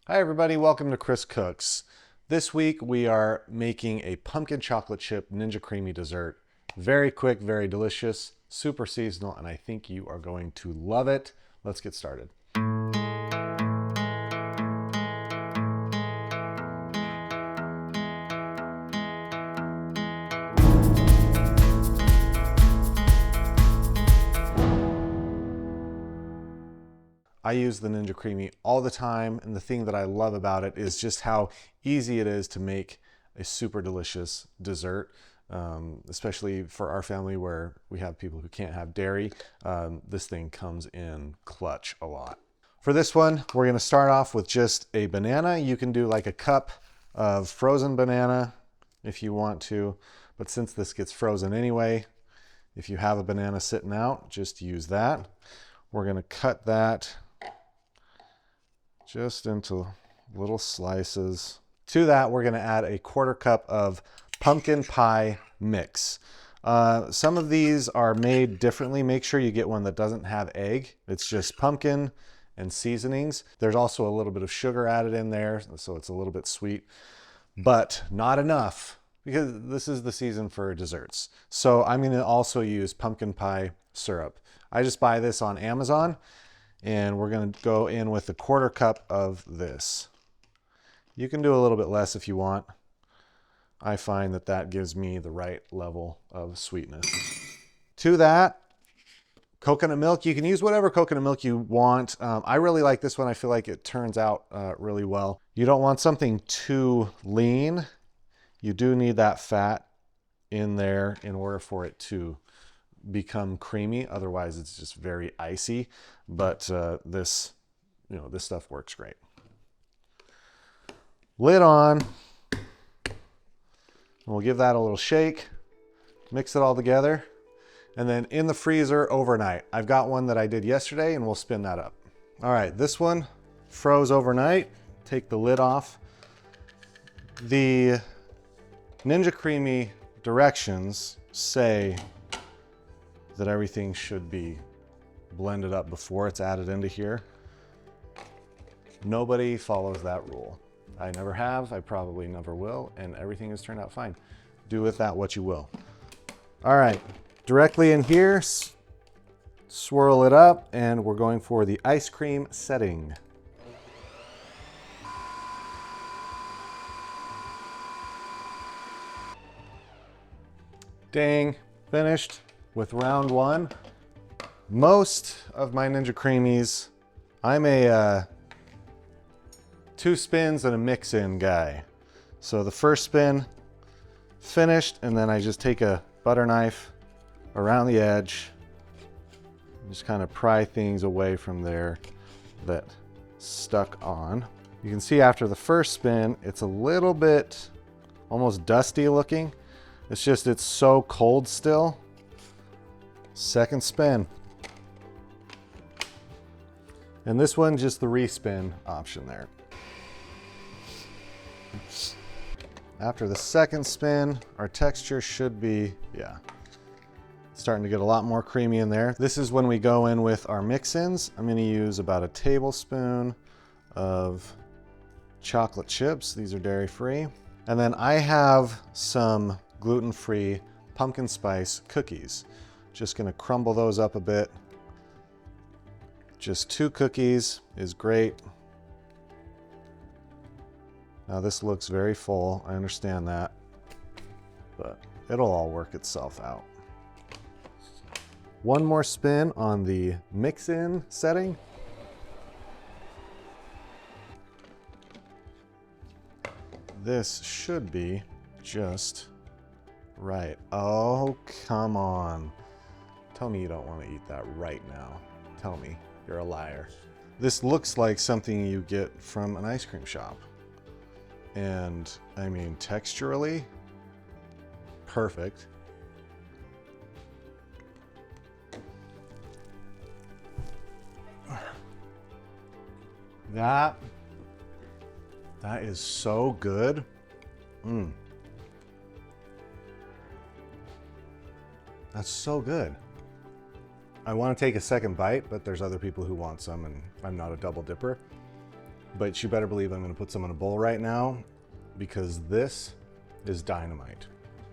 Hi everybody, welcome to Chris Cooks. This week we are making a pumpkin chocolate chip Ninja CREAMi dessert. Very quick, very delicious, super seasonal, and I think you are going to love it. Let's get started. I use the Ninja CREAMi all the time, and the thing that I love about it is just how easy it is to make a super delicious dessert, especially for our family where we have people who can't have dairy. This thing comes in clutch a lot. For this one, we're going to start off with just a banana. You can do like a cup of frozen banana if you want to, but since this gets frozen anyway, if you have a banana sitting out, just use that. We're going to cut that just into little slices. To that, we're going to add a 1/4 cup of pumpkin pie mix. Some of these are made differently. Make sure you get one that doesn't have egg. It's just pumpkin and seasonings. There's also a little bit of sugar added in there, so it's a little bit sweet, but not enough because this is the season for desserts. So I'm going to also use pumpkin pie syrup. I just buy this on Amazon. And we're going to go in with a 1/4 cup of this. You can do a little bit less if you want. I find that that gives me the right level of sweetness. To that, coconut milk. You can use whatever coconut milk you want. I really like this one. I feel like it turns out really well. You don't want something too lean. You do need that fat in there in order for it to become creamy. Otherwise it's just very icy, but this stuff works great. Lid on. We'll give that a little shake, mix it all together, and then in the freezer overnight. I've got one that I did yesterday and we'll spin that up. All right, this one froze overnight. Take the lid off. The Ninja CREAMi directions say that everything should be blended up before it's added into here. Nobody follows that rule. I never have, I probably never will, and everything has turned out fine. Do with that what you will. All right, directly in here, swirl it up, and we're going for the ice cream setting. Dang, finished with round one. Most of my Ninja CREAMis, I'm a 2 spins and a mix-in guy. So the first spin finished, and then I just take a butter knife around the edge, just kind of pry things away from there that stuck on. You can see after the first spin, it's a little bit almost dusty looking. It's just, it's so cold still. Second spin. And this one, just the respin option there. After the second spin, our texture should be, starting to get a lot more creamy in there. This is when we go in with our mix-ins. I'm gonna use about a tablespoon of chocolate chips. These are dairy-free. And then I have some gluten-free pumpkin spice cookies. Just gonna crumble those up a bit. Just 2 cookies is great. Now this looks very full, I understand that, but it'll all work itself out. One more spin on the mix-in setting. This should be just right. Oh, come on. Tell me you don't want to eat that right now. Tell me you're a liar. This looks like something you get from an ice cream shop. And I mean, texturally, perfect. That is so good. That's so good. I want to take a second bite, but there's other people who want some, and I'm not a double dipper. but you better believe I'm gonna put some in a bowl right now because this is dynamite.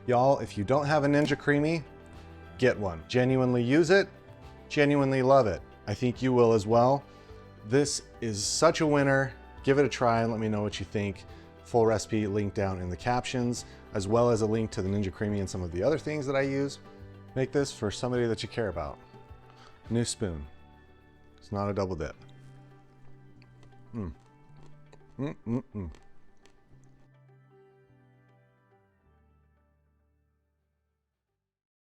Y'all, if you don't have a Ninja CREAMi, get one. Genuinely use it, genuinely love it. I think you will as well. This is such a winner. Give it a try and let me know what you think. Full recipe linked down in the captions, as well as a link to the Ninja CREAMi and some of the other things that I use. Make this for somebody that you care about. New spoon. It's not a double dip.